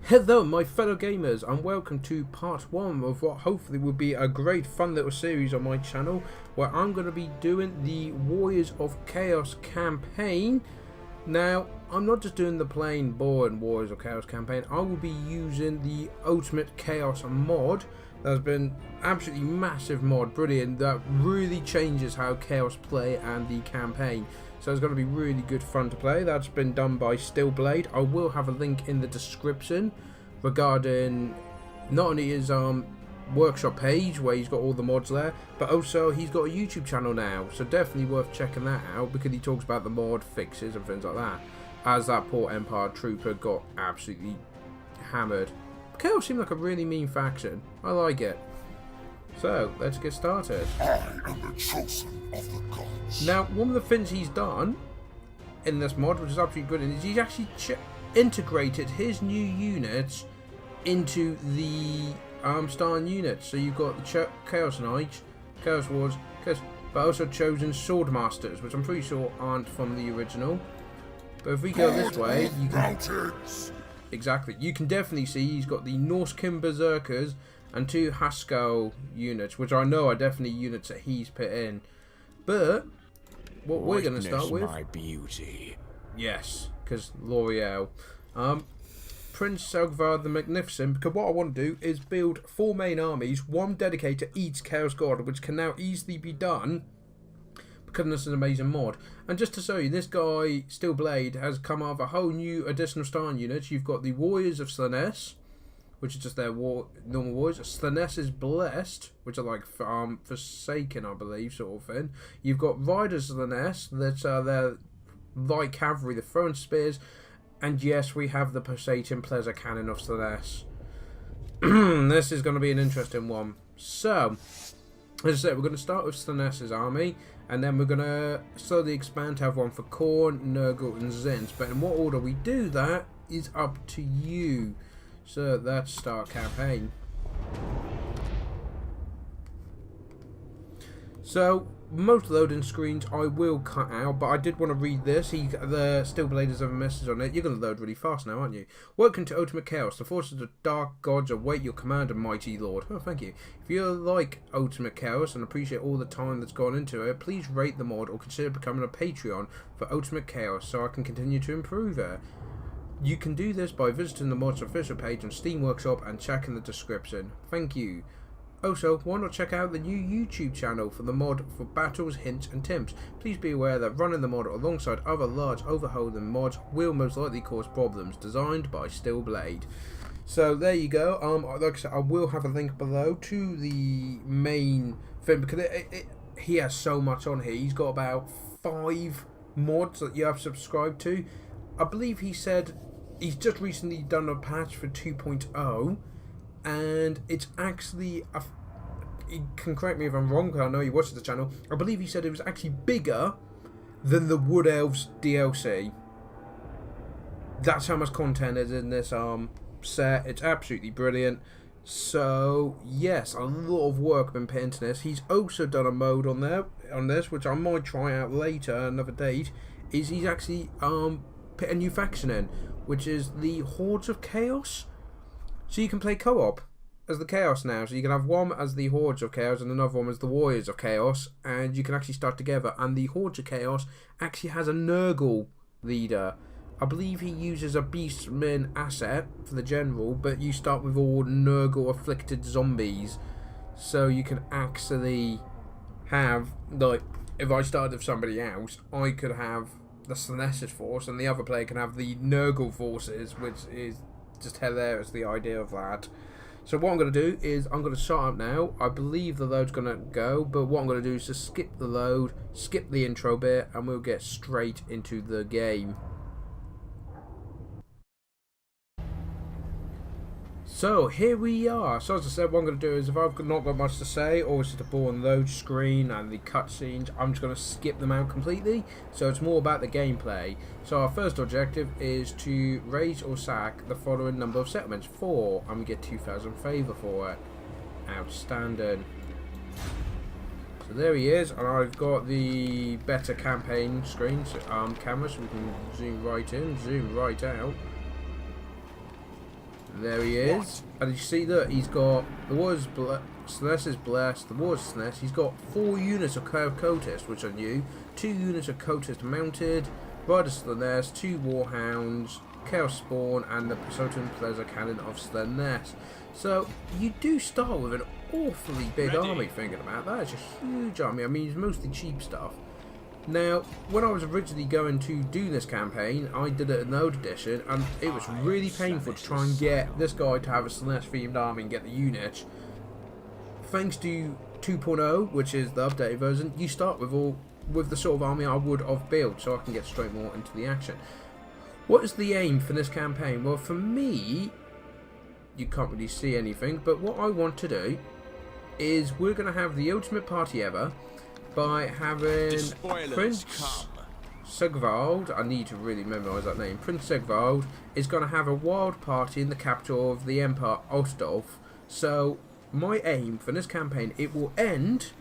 Hello my fellow gamers and welcome to part 1 of what hopefully will be a great fun little series on my channel where I'm going to be doing the Warriors of Chaos campaign. Now I'm not just doing the plain boring Warriors of Chaos campaign, I will be using the Ultimate Chaos mod. There's been absolutely massive mod, brilliant, that really changes how Chaos play and the campaign. So it's going to be really good fun to play. That's been done by Stillblade. I will have a link in the description regarding not only his workshop page where he's got all the mods there, but also he's got a YouTube channel now. So definitely worth checking that out because he talks about the mod fixes and things like that. As that poor Empire Trooper got absolutely hammered. Chaos seemed like a really mean faction. I like it. So, let's get started. I am the chosen of the gods. Now, one of the things he's done in this mod, which is absolutely brilliant, is he's actually integrated his new units into the Starn units. So you've got the Chaos Knights, Chaos Wars, but also Chosen Swordmasters, which I'm pretty sure aren't from the original. But if we go this way, you can... Mountains. Exactly. You can definitely see he's got the Norsekin Berserkers and 2 Haskell units, which I know are definitely units that he's put in. But what we're going to start with... my beauty. Yes, because L'Oreal. Prince Selgvar the Magnificent, because what I want to do is build 4 main armies, one dedicated to each Chaos God, which can now easily be done because this is an amazing mod. And just to show you, this guy, Stillblade, has come out of a whole new additional Starn units. You've got the Warriors of Slanesh, which is just their normal warriors. Slanesh is Blessed, which are like Forsaken, I believe, sort of thing. You've got Riders of Slanesh, that's their light cavalry, the throwing spears. And yes, we have the Poseidon Pleasure Cannon of Slanesh. This is going to be an interesting one. So, as I said, we're going to start with Slanesh's army, and then we're going to slowly expand to have one for Khorne, Nurgle, and Tzeentch. But in what order we do that is up to you. So let's start campaign. So most loading screens I will cut out, but I did want to read this. The Stillblade has a message on it. You're going to load really fast now, aren't you? Welcome to Ultimate Chaos. The forces of dark gods await your command, and mighty lord. Oh, thank you. If you like Ultimate Chaos and appreciate all the time that's gone into it, please rate the mod or consider becoming a Patreon for Ultimate Chaos so I can continue to improve it. You can do this by visiting the mod's official page on Steam Workshop and checking the description. Thank you. Also, why not check out the new YouTube channel for the mod for battles, hints and tips. Please be aware that running the mod alongside other large overhauling mods will most likely cause problems. Designed by Stillblade. So there you go. Like I said, I will have a link below to the main thing because he has so much on here. He's got about 5 mods that you have subscribed to. I believe he said he's just recently done a patch for 2.0 and it's actually you can correct me if I'm wrong because I know he watches the channel. I believe he said it was actually bigger than the Wood Elves DLC. That's how much content is in this set. It's absolutely brilliant. So yes, a lot of work been put into this. He's also done a mode on this which I might try out later, another date. Is he's actually put a new faction in, which is the Hordes of Chaos. So you can play co-op as the Chaos now. So you can have one as the Hordes of Chaos and another one as the Warriors of Chaos, and you can actually start together. And the Hordes of Chaos actually has a Nurgle leader. I believe he uses a Beastman asset for the general, but you start with all Nurgle afflicted zombies. So you can actually have, like, if I started with somebody else, I could have the Slanesh's force and the other player can have the Nurgle forces, which is just hilarious, the idea of that. So what I'm going to do is I'm going to start up now. I believe the load's going to go, but what I'm going to do is just skip the load, skip the intro bit, and we'll get straight into the game. So here we are. So as I said, what I'm going to do is if I've not got much to say, or it's just a boring load screen and the cutscenes, I'm just going to skip them out completely. So it's more about the gameplay. So our first objective is to raise or sack the following number of settlements, 4, and we get 2,000 favour for it. Outstanding. So there he is, and I've got the better campaign screen, camera, so we can zoom right in, zoom right out. There he is. And you see that he's got the War's Slaanesh is blessed, the War's Slaanesh. He's got 4 units of Cultists, which are new, 2 units of Cultists mounted, Rider Slaanesh, 2 Warhounds, Chaos Spawn, and the Prototan Pleasure Cannon of Slaanesh. So you do start with an awfully big army. Thinking about that, it's a huge army. I mean, it's mostly cheap stuff. Now, when I was originally going to do this campaign, I did it in the old edition, and it was really painful to try and get this guy to have a Slaanesh themed army and get the units. Thanks to 2.0, which is the updated version, you start with the sort of army I would have built, so I can get straight more into the action. What is the aim for this campaign? Well, for me, you can't really see anything, but what I want to do is we're going to have the ultimate party ever by having Prince Sigvald. I need to really memorise that name. Prince Sigvald is going to have a wild party in the capital of the Empire, Ostdorf. So my aim for this campaign, it will end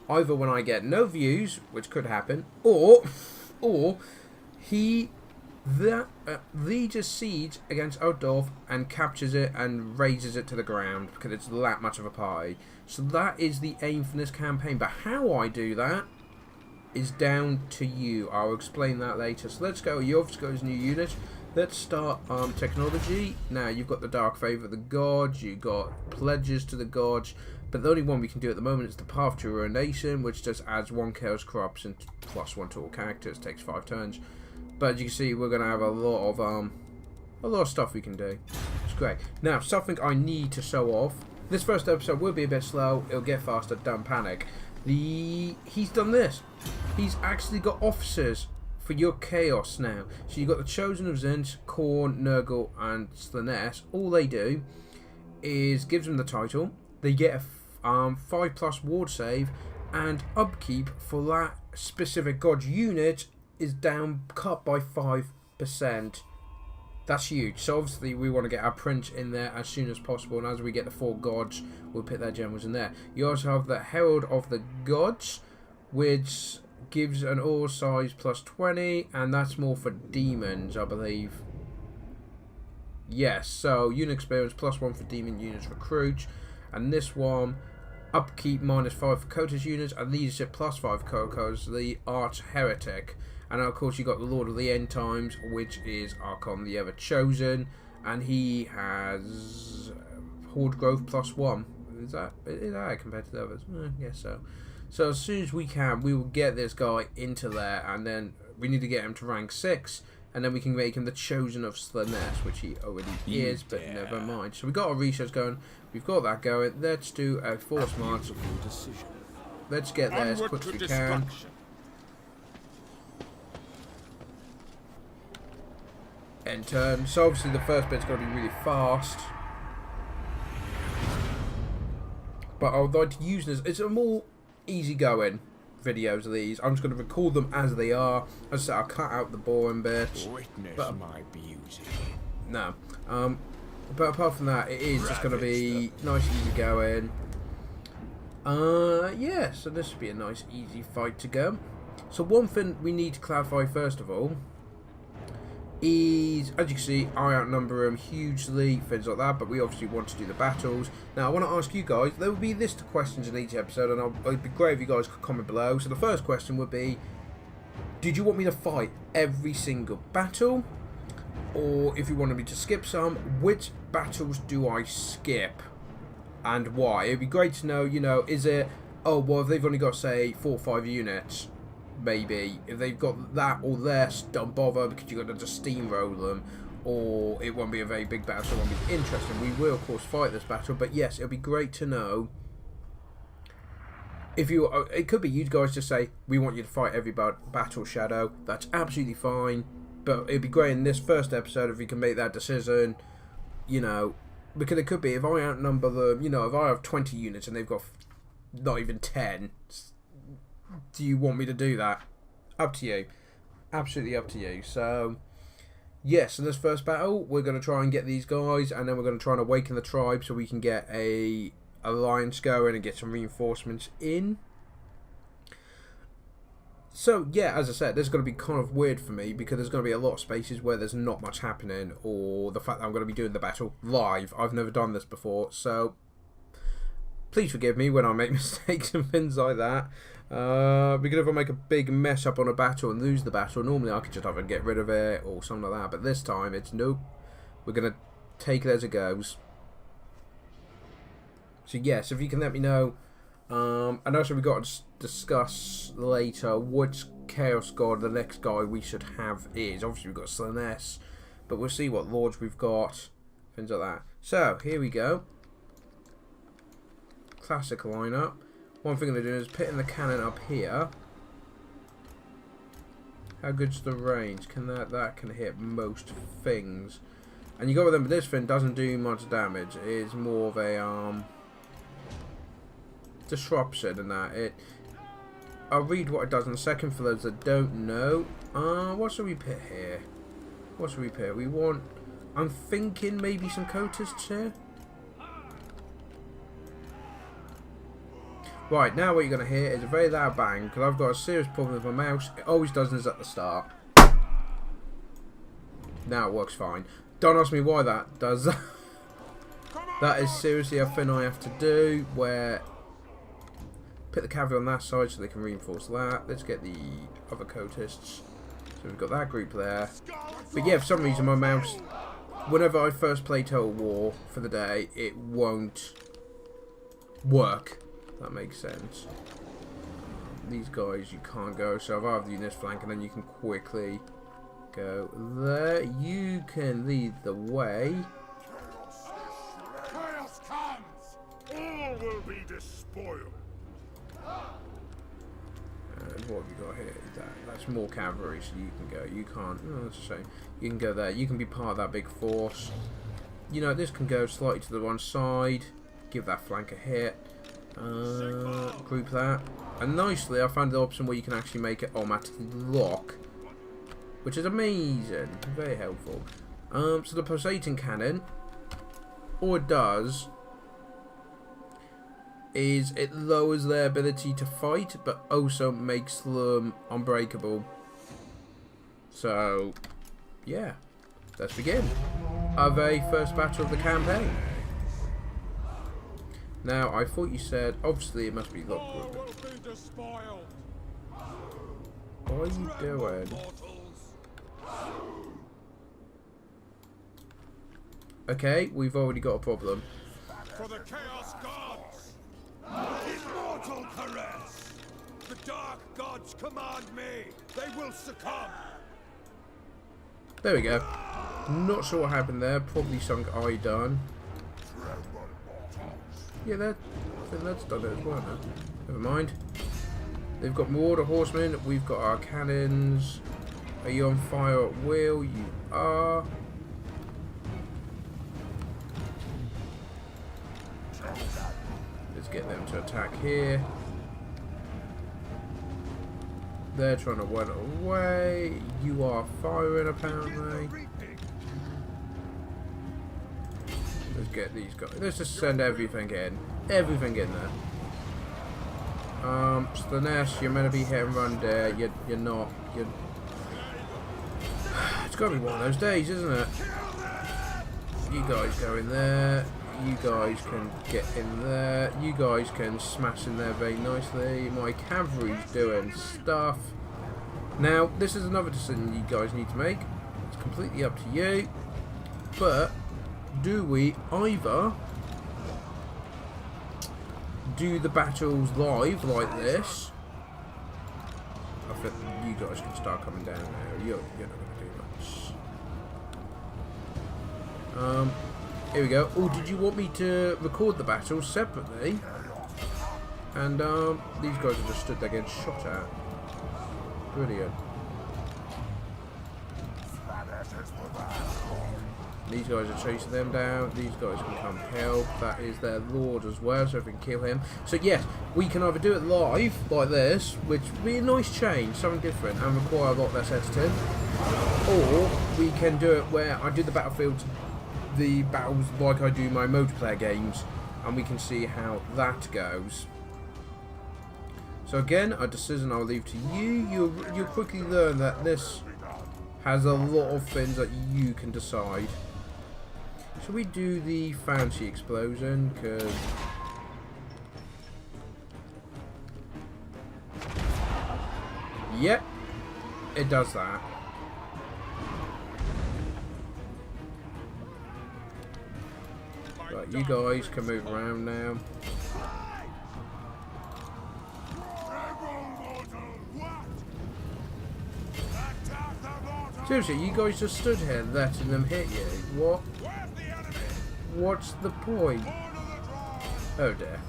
either when I get no views, which could happen, or he leads siege against Ostdorf and captures it and razes it to the ground because it's that much of a party. So that is the aim for this campaign, but how I do that is down to you. I'll explain that later. So let's go. You obviously got his new unit. Let's start technology. Now you've got the Dark Favour of the Gods, you've got pledges to the Gods, but the only one we can do at the moment is the Path to Ruination, which just adds 1 Chaos Corrupts and +1 to all characters, takes 5 turns. But as you can see, we're going to have a lot of stuff we can do. It's great. Now, something I need to show off. This first episode will be a bit slow. It'll get faster. Don't panic. He's done this. He's actually got officers for your chaos now. So you've got the Chosen of Tzeentch, Khorne, Nurgle, and Slaanesh. All they do is gives them the title. They get a 5+ ward save, and upkeep for that specific god unit is cut by 5%. That's huge. So obviously we want to get our Prince in there as soon as possible, and as we get the 4 gods, we'll put their generals in there. You also have the Herald of the Gods, which gives an all size +20, and that's more for demons, I believe. Yes, so unit experience +1 for demon units recruit, and this one upkeep -5 for Cultist units, and leadership +5 for Kokos, the Arch Heretic. And of course you got the Lord of the End Times, which is Archon the Ever Chosen, and he has Horde Growth +1. Is that compared to the others? I guess so. So as soon as we can, we will get this guy into there, and then we need to get him to rank 6, and then we can make him the Chosen of Slaanesh, which he already is, but never mind. So we got our research going, we've got that going. Let's do a force march. Let's get there as quick as we can. End turn. So obviously the first bit's going to be really fast, but I would like to use this. It's a more easygoing videos of these. I'm just going to record them as they are. As I said, I'll cut out the boring bits. But, my beauty. no. But apart from that, it is just going to be nice, easygoing. Yeah. So this should be a nice, easy fight to go. So one thing we need to clarify first of all is, as you can see, I outnumber them hugely, things like that, but we obviously want to do the battles. Now I want to ask you guys, there will be a list of questions in each episode, and it'd be great if you guys could comment below. So the first question would be, did you want me to fight every single battle, or if you wanted me to skip some, which battles do I skip and why? It'd be great to know, you know, is it, oh well, if they've only got say 4 or 5 units, maybe if they've got that or less, don't bother because you're going to just steamroll them, or it won't be a very big battle, so it won't be interesting. We will of course fight this battle, but yes, it'll be great to know if you. It could be you guys just say we want you to fight every battle, Shadow. That's absolutely fine, but it'd be great in this first episode if we can make that decision. You know, because it could be if I outnumber them. You know, if I have 20 units and they've got not even 10. Do you want me to do that? Up to you. Absolutely up to you. So, yes, in this first battle, we're going to try and get these guys, and then we're going to try and awaken the tribe so we can get a alliance going and get some reinforcements in. So, yeah, as I said, this is going to be kind of weird for me because there's going to be a lot of spaces where there's not much happening, or the fact that I'm going to be doing the battle live. I've never done this before, so please forgive me when I make mistakes and things like that. Because if I make a big mess up on a battle and lose the battle, normally I could just either get rid of it or something like that. But this time, it's nope. We're going to take it as it goes. So, yes, if you can let me know. And also we've got to discuss later which Chaos God the next guy we should have is. Obviously we've got Tzeentch, but we'll see what lords we've got, things like that. So here we go. Classic lineup. One thing I'm going to do is putting the cannon up here. How good's the range? Can that can hit most things. And you got to remember this thing doesn't do much damage. It is more of a disruption and that. I'll read what it does in a second for those that don't know. What should we put here? What should we put? We want, I'm thinking maybe some cultists here. Right, now what you're going to hear is a very loud bang because I've got a serious problem with my mouse. It always does this at the start. Now it works fine. Don't ask me why that does that. That is seriously a thing I have to do where put the cavalry on that side so they can reinforce that. Let's get the other cultists. So we've got that group there. But yeah, for some reason my mouse, whenever I first play Total War for the day, it won't work. That makes sense. These guys you can't go, so I've rather do this flank and then you can quickly go there. You can lead the way. Chaos comes! All will be despoiled. And what have you got here? That's more cavalry, so you can go. You can't. Oh, that's a shame. You can go there. You can be part of that big force. You know, this can go slightly to the one side. Give that flank a hit. Group that. And nicely, I found the option where you can actually make it automatically lock, which is amazing. Very helpful. So the pulsating cannon, all it does is it lowers their ability to fight, but also makes them unbreakable. So, yeah, let's begin our very first battle of the campaign. Now, I thought you said, obviously it must be lock group. What are you doing? Okay, we've already got a problem. For the Chaos Gods! Immortal caress! The Dark Gods command me! They will succumb! There we go. Not sure what happened there. Probably something I done. Yeah, I think that's done it as well now. Never mind. They've got Marauder Horsemen. We've got our cannons. Are you on fire at will? You are. Let's get them to attack here. They're trying to run away. You are firing apparently. Let's get these guys. Let's just send everything in. Everything in there. Tzeentch, you're meant to be hit and run there. You're not. It's got to be one of those days, isn't it? You guys go in there. You guys can get in there. You guys can smash in there very nicely. My cavalry's doing stuff. Now, this is another decision you guys need to make. It's completely up to you. But do we either do the battles live like this? I think you guys can start coming down now. You're not going to do much. Here we go. Oh, did you want me to record the battle separately? And these guys have just stood there getting shot at. Brilliant. These guys are chasing them down. These guys can come help. That is their lord as well, so if we can kill him. So yes, we can either do it live, like this, which would be a nice change, something different, and require a lot less editing. Or we can do it where I do the battlefield, the battles like I do my multiplayer games, and we can see how that goes. So again, a decision I'll leave to you. You'll quickly learn that this has a lot of things that you can decide. Should we do the fancy explosion? Because yep, it does that. Right, you guys can move around now. Seriously, you guys just stood here letting them hit you. What? What's the point? Oh dear.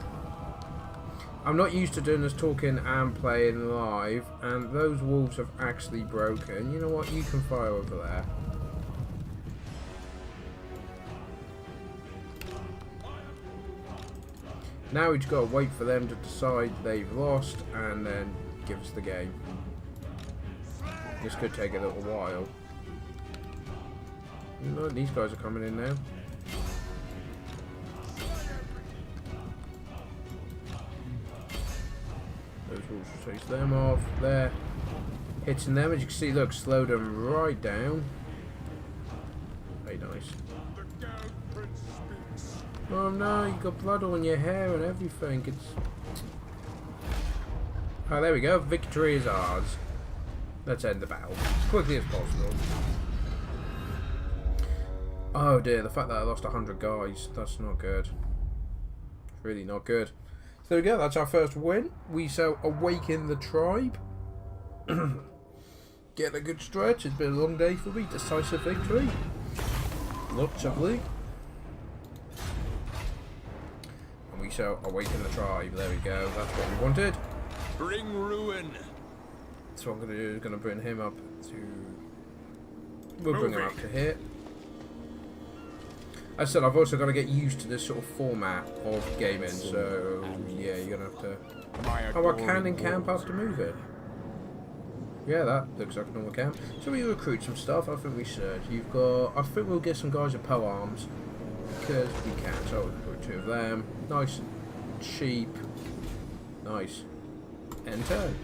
I'm not used to doing this talking and playing live, and those wolves have actually broken. You know what? You can fire over there. Now we've got to wait for them to decide they've lost and then give us the game. This could take a little while. No, these guys are coming in now. Those wolves will chase them off. They're hitting them. As you can see, look, slow them right down. Very nice. Oh no, you got blood on your hair and everything. It's... Oh, there we go. Victory is ours. Let's end the battle as quickly as possible. Oh dear, the fact that I lost 100 guys, that's not good. It's really not good. So there we go, that's our first win. We shall awaken the tribe. Get a good stretch. It's been a long day for me. Decisive victory. Look, lovely. And we shall awaken the tribe. There we go, that's what we wanted. Bring ruin. So what I'm going to do is going to bring him up to... We'll bring him up to here. As I said, I've also got to get used to this sort of format of gaming, so yeah, you're going to have to... Oh, I can encamp after moving. Yeah, that looks like a normal camp. So we recruit some stuff, I think we should. You've got... I think we'll get some guys with power arms, because we can, so we'll recruit 2 of them. Nice, cheap, nice. And turn.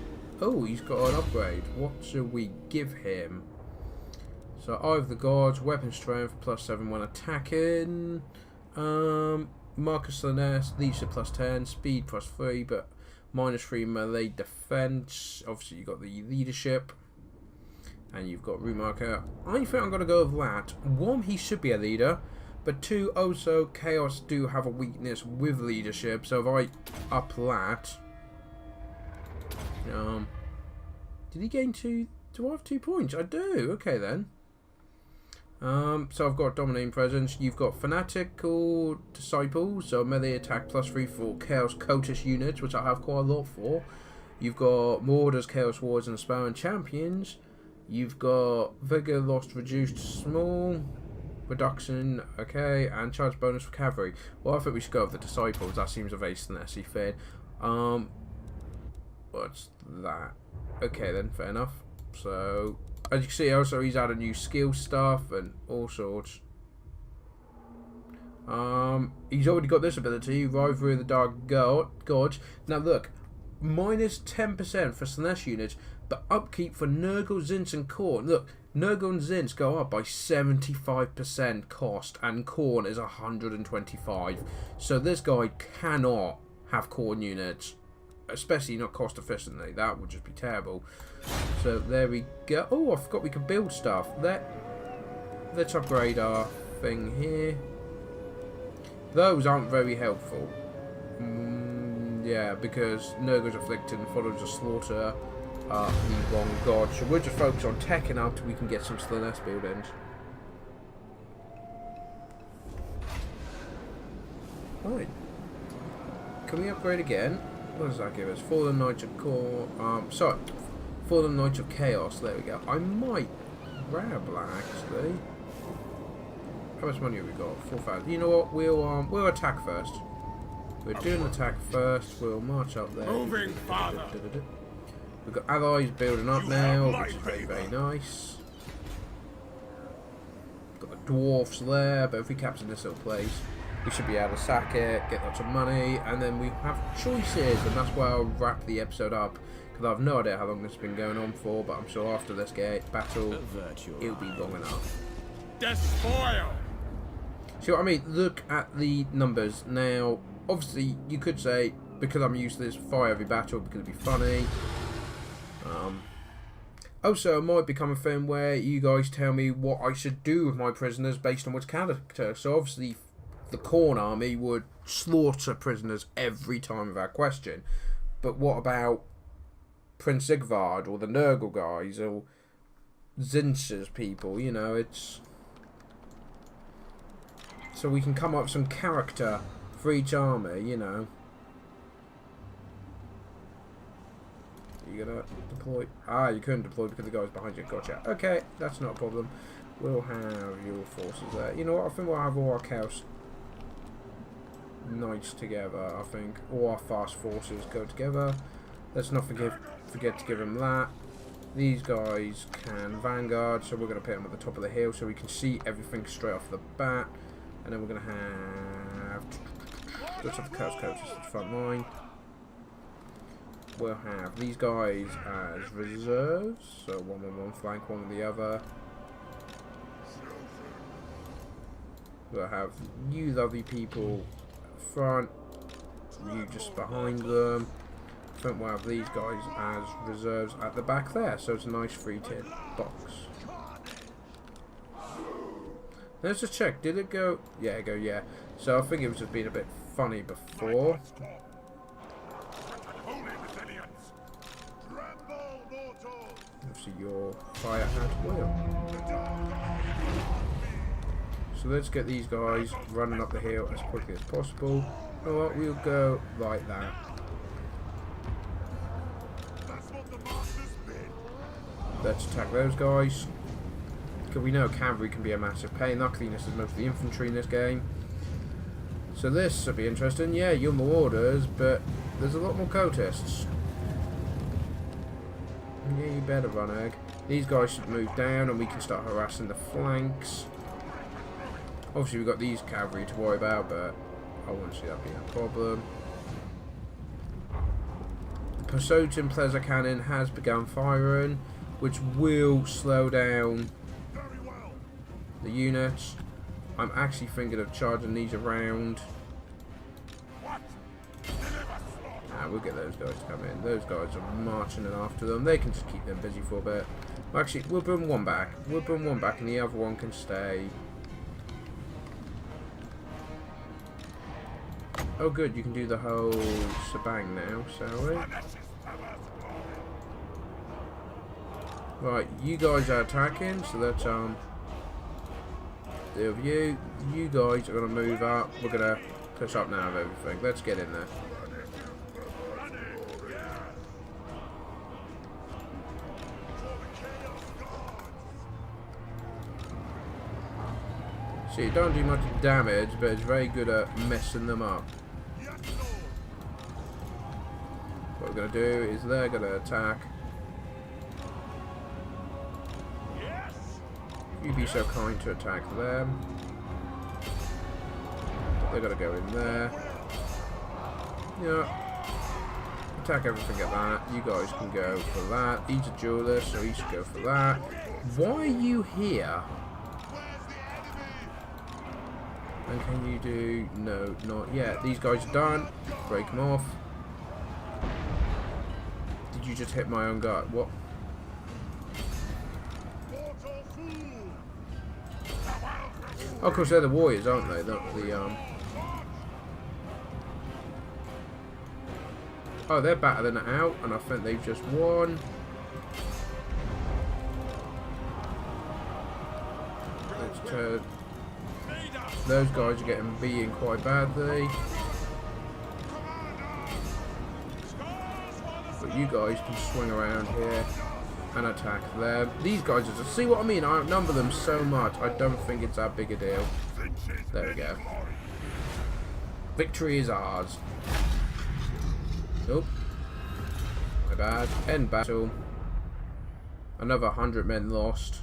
Oh, he's got an upgrade. What should we give him? So, Eye of the Gods, weapon strength, +7 when attacking. Marcus Linus, leadership +10, speed +3, but -3 melee defense. Obviously, you've got the leadership. And you've got root marker. I think I'm going to go with that. 1, he should be a leader. But 2, also, Chaos do have a weakness with leadership. So, if I up that... did he gain 2? Do I have 2 points? I do. Okay then. So I've got Dominating Presence. You've got Fanatical Disciples, so melee attack +3 for Chaos Cultist units, which I have quite a lot for. You've got Marauders, Chaos Wards, and Aspiring Champions. You've got Vigor Lost reduced small. Reduction, okay, and charge bonus for Cavalry. Well, I think we should go with the Disciples. That seems a very snazzy thing. What's that? Okay then, fair enough. So, as you can see, also he's added new skill stuff and all sorts. He's already got this ability, Rivalry of the Dark Gods. Now look, -10% for Slanesh units, but upkeep for Nurgle, Tzeentch and Khorne. Look, Nurgle and Tzeentch go up by 75% cost, and Khorne is 125. So this guy cannot have Khorne units. Especially not cost efficiently. That would just be terrible. So there we go. Oh, I forgot we could build stuff. Let's upgrade our thing here. Those aren't very helpful. Yeah, because Nurgle's afflicted and follows a slaughter the wrong god. So we'll just focus on teching up till we can get some Slanesh buildings. Right. Can we upgrade again? What does that give us? Fallen Knights of Khorne. Sorry, Fallen Knights of Chaos. There we go. I might grab that actually. How much money have we got? 4,000. You know what? We'll attack first. We're doing attack first. We'll march up there. Moving, father. We've got allies building up now, which is very, very nice. Got the dwarfs there, but if we capture this little place, we should be able to sack it, get lots of money, and then we have choices, and that's where I'll wrap the episode up, because I have no idea how long this has been going on for, but I'm sure after this battle, it'll be long enough. Despoil! See what I mean? Look at the numbers. Now, obviously, you could say, because I'm used to this, fire every battle because it'd be funny. Also, it might become a thing where you guys tell me what I should do with my prisoners based on which character. So, obviously, the Khorne army would slaughter prisoners every time without question. But what about Prince Sigvard or the Nurgle guys or Tzeentch's people? You know, it's... So we can come up with some character for each army, you know. You gonna deploy? Ah, you couldn't deploy because the guy's behind you. Gotcha. Okay, that's not a problem. We'll have your forces there. You know what? I think we'll have all our chaos knights together. I think all our fast forces go together. Let's not forget to give them that. These guys can vanguard, so we're going to put them at the top of the hill so we can see everything straight off the bat. And then we're going to have... Let's have the chaos coaches at the front line. We'll have these guys as reserves, so one on one flank, one on the other. We'll have you lovely people up front, you just behind them. I think we'll have these guys as reserves at the back there, so it's a nice 3-tiered box. Let's just check, did it go? Yeah, yeah. So I think it was just being a bit funny before. Obviously your fire at will. So let's get these guys running up the hill as quickly as possible. You know what, we'll go like that. Let's attack those guys. Because we know cavalry can be a massive pain. Luckily this is mostly infantry in this game. So this will be interesting. Yeah, you're marauders, but there's a lot more cultists. Yeah, you better run, Egg. These guys should move down and we can start harassing the flanks. Obviously we've got these cavalry to worry about, but I won't see that being a problem. The Poseidon Pleasure Cannon has begun firing, which will slow down the units. I'm actually thinking of charging these around. We'll get those guys to come in. Those guys are marching in after them. They can just keep them busy for a bit. Actually, we'll bring one back. We'll bring one back and the other one can stay. Oh good, you can do the whole shebang now, shall we? Right, you guys are attacking, so that's deal with you. You guys are gonna move up. We're gonna push up now with everything. Let's get in there. See, it don't do much damage, but it's very good at messing them up. What we're going to do is they're going to attack. You be so kind to attack them. They're going to go in there. Yeah. Attack everything at that. You guys can go for that. He's a duelist, so he should go for that. Why are you here? And can you do... No, not yet. These guys are done. Break them off. Did you just hit my own guy? What? Oh, of course, they're the warriors, aren't they? Oh, they're battling it out, and I think they've just won. Let's turn... Those guys are getting beaten quite badly. But you guys can swing around here and attack them. These guys are just... See what I mean? I outnumber them so much. I don't think it's that big a deal. There we go. Victory is ours. Nope. My bad. End battle. Another 100 men lost.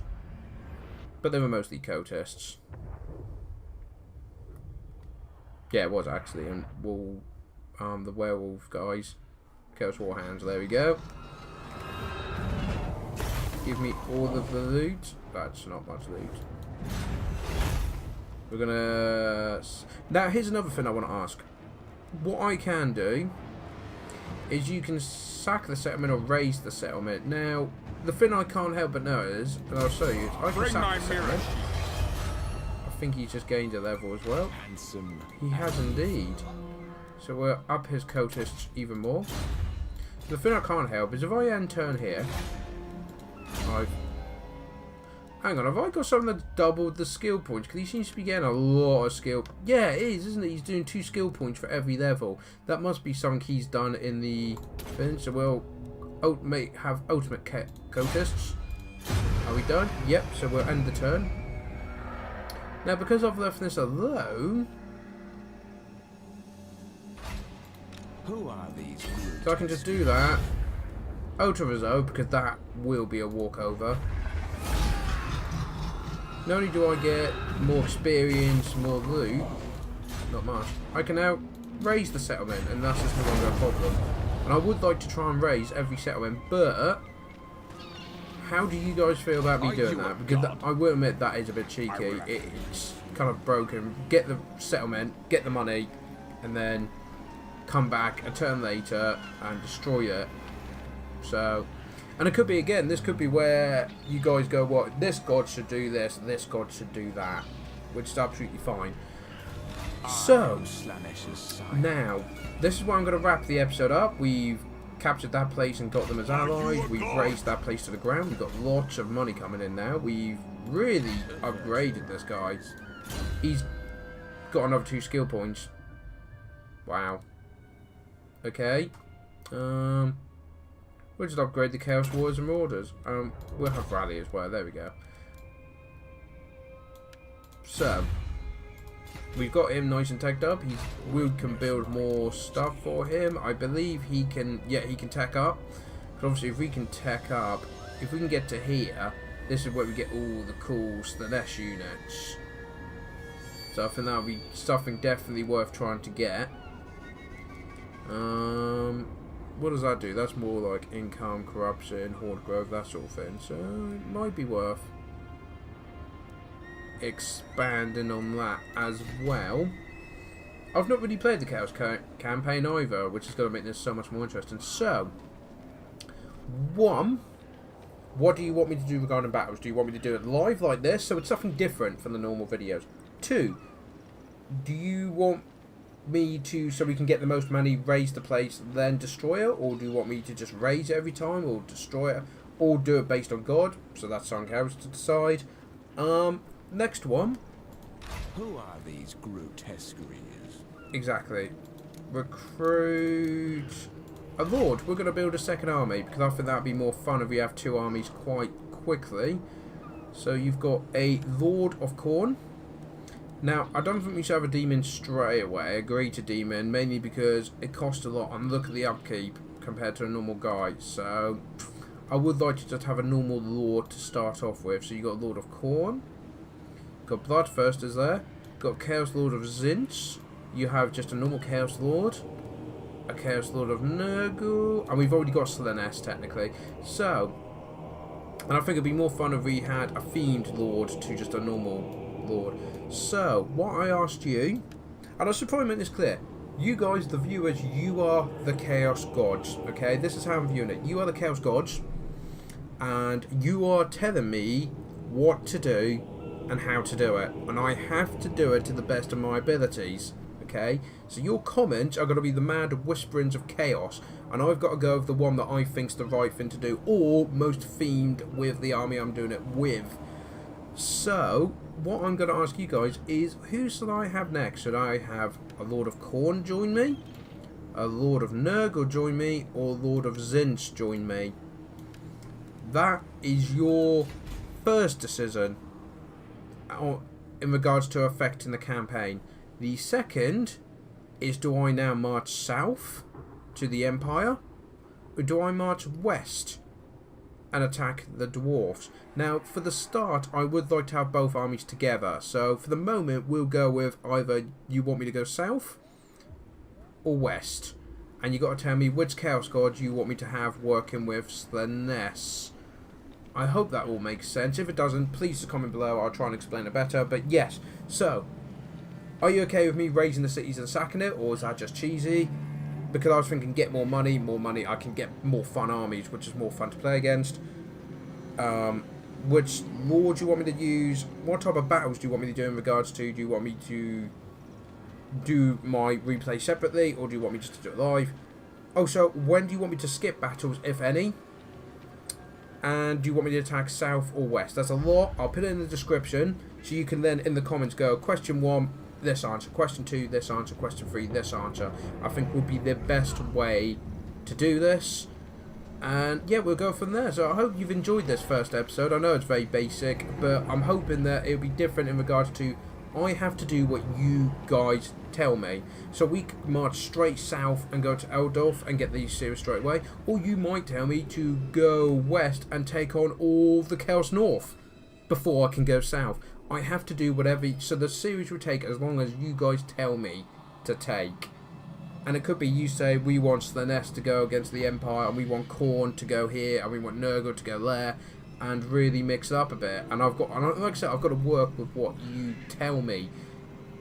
But they were mostly cultists. Yeah, it was actually. And the werewolf guys. Chaos Warhounds, there we go. Give me all of the loot. That's not much loot. We're gonna... Now, here's another thing I want to ask. What I can do is you can sack the settlement or raise the settlement. Now, the thing I can't help but notice, and I'll show you, is I can sack the settlement. I think he's just gained a level as well. Handsome. He has indeed. So we're up his cultists even more. The thing I can't help is if I end turn here, hang on, have I got something that's doubled the skill points? Because he seems to be getting a lot of skill. Yeah, it is, isn't it? He's doing 2 skill points for every level. That must be something he's done in the thing. So we'll have ultimate cultists. Are we done? Yep, so we'll end the turn. Now, because I've left this alone, Who are these? so I can just do that. Ultra Reserve, because that will be a walkover. Not only do I get more experience, more loot, not much, I can now raise the settlement, and that's just no longer a problem. And I would like to try and raise every settlement, but how do you guys feel about me doing that? Because I will admit that is a bit cheeky. It's kind of broken. Get the settlement, get the money, and then come back a turn later and destroy it. So, and it could be, again, this could be where you guys go, what, this god should do this god should do that, which is absolutely fine. So, now, this is where I'm going to wrap the episode up. We've captured that place and got them as allies. We've raised that place to the ground. We've got lots of money coming in now. We've really upgraded this guy. He's got another 2 skill points. Wow. Okay. We'll just upgrade the Chaos Warriors and Marauders. We'll have Rally as well. There we go. So, we've got him nice and teched up. We can build more stuff for him. I believe he can, yeah, he can tech up. But obviously, if we can tech up, if we can get to here, this is where we get all the cool Tzeentch units. So I think that'll be something definitely worth trying to get. What does that do? That's more like income, corruption, horde growth, that sort of thing. So it might be worth expanding on that as well. I've not really played the Chaos campaign either, which is going to make this so much more interesting. So, 1, what do you want me to do regarding battles? Do you want me to do it live like this, so it's something different from the normal videos? 2, do you want me to, so we can get the most money, raise the place, then destroy it? Or do you want me to just raise it every time, or destroy it, or do it based on God? So that's something else to decide. Next one. Who are these grotesqueries? Exactly. Recruit a Lord. We're going to build a second army, because I think that would be more fun if we have 2 armies quite quickly. So you've got a Lord of Khorne. Now, I don't think we should have a demon straight away. I agree to demon, mainly because it costs a lot, and look at the upkeep compared to a normal guy. So, I would like to just have a normal Lord to start off with. So you got Lord of Khorne. Got Bloodthirsters there. Got Chaos Lord of Tzeentch. You have just a normal Chaos Lord. A Chaos Lord of Nurgle. And we've already got Tzeentch, technically. So, and I think it'd be more fun if we had a Fiend Lord to just a normal Lord. So, what I asked you, and I should probably make this clear, you guys, the viewers, you are the Chaos Gods, okay? This is how I'm viewing it. You are the Chaos Gods, and you are telling me what to do and how to do it. And I have to do it to the best of my abilities, okay? So your comments are going to be the mad whisperings of chaos, and I've got to go with the one that I think's the right thing to do, or most themed with the army I'm doing it with. So, what I'm going to ask you guys is, who should I have next? Should I have a Lord of Khorne join me, a Lord of Nurgle join me, or Lord of Tzeentch join me? That is your first decision in regards to affecting the campaign. The second is, do I now march south to the Empire, or do I march west and attack the dwarfs. Now, for the start, I would like to have both armies together. So, for the moment, we'll go with either you want me to go south or west. And you got to tell me which Chaos God you want me to have working with Tzeentch. I hope that all makes sense. If it doesn't, please just comment below. I'll try and explain it better. But yes, so, are you okay with me raising the cities and sacking it? Or is that just cheesy? Because I was thinking, get more money, I can get more fun armies, which is more fun to play against. Which war do you want me to use? What type of battles do you want me to do in regards to? Do you want me to do my replay separately, or do you want me just to do it live? Also, when do you want me to skip battles, if any? And do you want me to attack south or west? That's a lot. I'll put it in the description, so you can then in the comments go, question 1, this answer, question 2, this answer, question 3, this answer. I think will be the best way to do this. And yeah, we'll go from there. So I hope you've enjoyed this first episode. I know it's very basic, but I'm hoping that it'll be different in regards to I have to do what you guys tell me. So we could march straight south and go to Eldorf and get these series straight away. Or you might tell me to go west and take on all the Chaos North before I can go south. I have to do whatever, so the series will take as long as you guys tell me to take. And it could be you say we want Tzeentch to go against the Empire, and we want Khorne to go here, and we want Nurgle to go there, and really mix it up a bit. And like I said, I've got to work with what you tell me.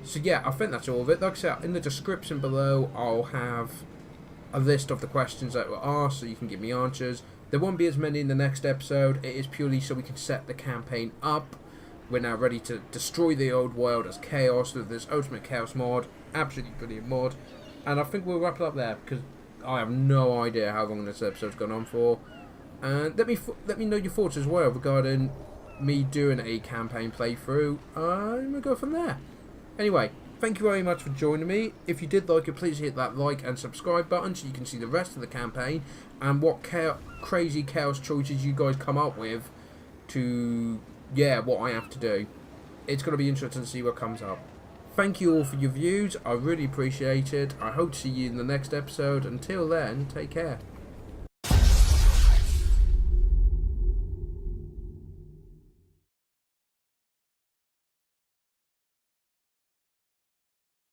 So yeah, I think that's all of it. Like I said, in the description below, I'll have a list of the questions that were asked, so you can give me answers. There won't be as many in the next episode. It is purely so we can set the campaign up. We're now ready to destroy the old world as Chaos with this Ultimate Chaos mod. Absolutely brilliant mod. And I think we'll wrap it up there, because I have no idea how long this episode's gone on for. And let me know your thoughts as well regarding me doing a campaign playthrough. And we'll go from there. Anyway, thank you very much for joining me. If you did like it, please hit that like and subscribe button so you can see the rest of the campaign and what crazy chaos choices you guys come up with to, yeah, what I have to do. It's going to be interesting to see what comes up. Thank you all for your views. I really appreciate it. I hope to see you in the next episode. Until then, take care.